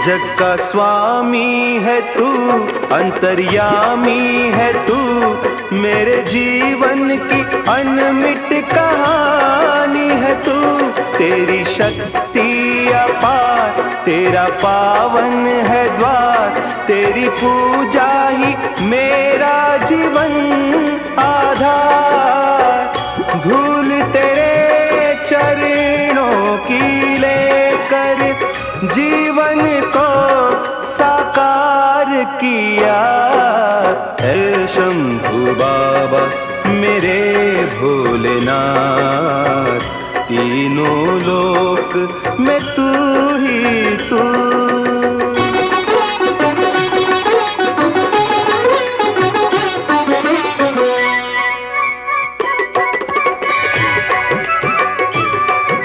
जग का स्वामी है तू, अंतर्यामी है तू, मेरे जीवन की अनमिट कहानी है तू। तेरी शक्ति अपार, तेरा पावन है द्वार, तेरी पूजा ही मेरा जीवन आधार। धूल तेरे चरणों की लेकर जीवन को साकार किया। है शंभु बाबा मेरे भोलेनाथ, तीनों लोक में तू ही तू।